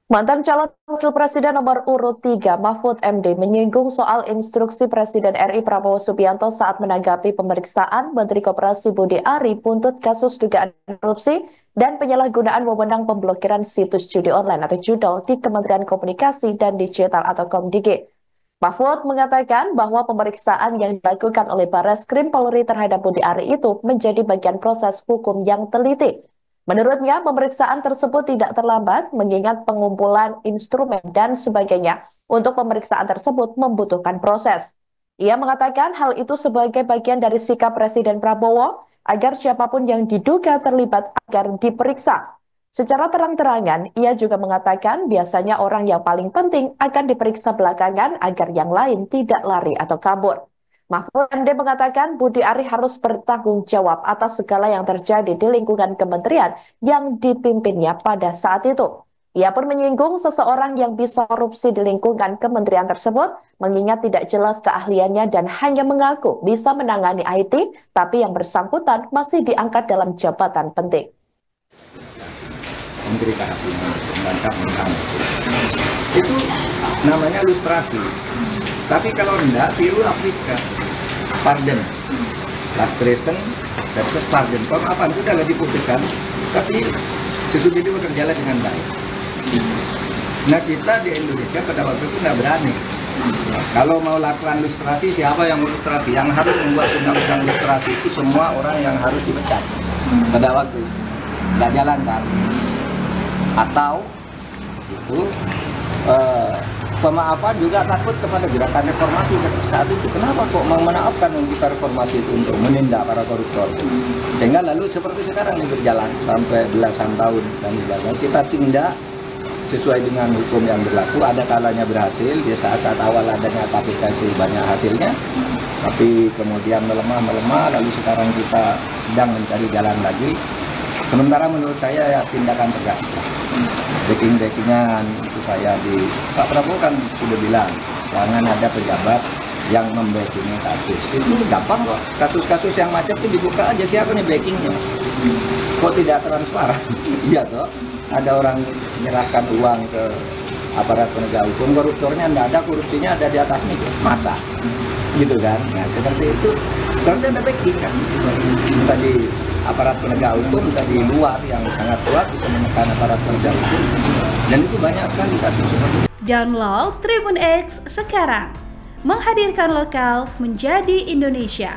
Mantan calon wakil presiden nomor urut 3 Mahfud MD menyinggung soal instruksi Presiden RI Prabowo Subianto saat menanggapi pemeriksaan Menteri Koperasi Budi Ari buntut kasus dugaan korupsi dan penyalahgunaan wewenang pemblokiran situs judi online atau judol di Kementerian Komunikasi dan Digital atau Komdigi. Mahfud mengatakan bahwa pemeriksaan yang dilakukan oleh Barreskrim Polri terhadap Budi Ari itu menjadi bagian proses hukum yang teliti. Menurutnya, pemeriksaan tersebut tidak terlambat mengingat pengumpulan instrumen dan sebagainya untuk pemeriksaan tersebut membutuhkan proses. Ia mengatakan hal itu sebagai bagian dari sikap Presiden Prabowo agar siapapun yang diduga terlibat agar diperiksa. Secara terang-terangan, ia juga mengatakan biasanya orang yang paling penting akan diperiksa belakangan agar yang lain tidak lari atau kabur. Mahfud MD mengatakan Budi Ari harus bertanggung jawab atas segala yang terjadi di lingkungan kementerian yang dipimpinnya pada saat itu. Ia pun menyinggung seseorang yang bisa korupsi di lingkungan kementerian tersebut, mengingat tidak jelas keahliannya dan hanya mengaku bisa menangani IT, tapi yang bersangkutan masih diangkat dalam jabatan penting. Menteri Kehakiman membantah tentang itu namanya ilustrasi. Tapi kalau enggak, tiru Afrika. Pardon, lustration versus pardon. Kalau apa itu sudah diputuskan, tapi sesudah itu berjalan dengan baik. Nah kita di Indonesia pada waktu itu nggak berani. Kalau mau lakukan ilustrasi, siapa yang ilustrasi? Yang harus membuat undang-undang ilustrasi itu semua orang yang harus dipecat. Pada waktu nggak jalan kan? Atau itu pemaafan juga takut kepada gerakan reformasi saat itu. Kenapa kok mau memaafkan kita reformasi itu untuk menindak para koruptor? Sehingga lalu seperti sekarang ini berjalan sampai belasan tahun dan sebagainya. Kita tindak sesuai dengan hukum yang berlaku. Ada kalanya berhasil, di saat-saat awal adanya KPK itu banyak hasilnya. Tapi kemudian melemah, lalu sekarang kita sedang mencari jalan lagi. Sementara menurut saya ya tindakan tegas. Backing-backingan supaya di Pak Prabowo kan sudah bilang jangan ada pejabat yang membackingi kasus. Itu gampang kok. Kasus-kasus yang macet itu dibuka aja siapa nih backingnya. Kok tidak transparan? Iya toh. Ada orang menyerahkan uang ke aparat penegak hukum, koruptornya tidak ada, korupsinya ada di atas meja. Masa? Gitu kan? Nah seperti itu. Karena ada backing kan. Tadi aparat penegak hukum tadi luar yang sangat kuat bisa menekan aparat penegak hukum, dan itu banyak sekali kasus seperti itu. Download Tribun X sekarang, menghadirkan lokal menjadi Indonesia.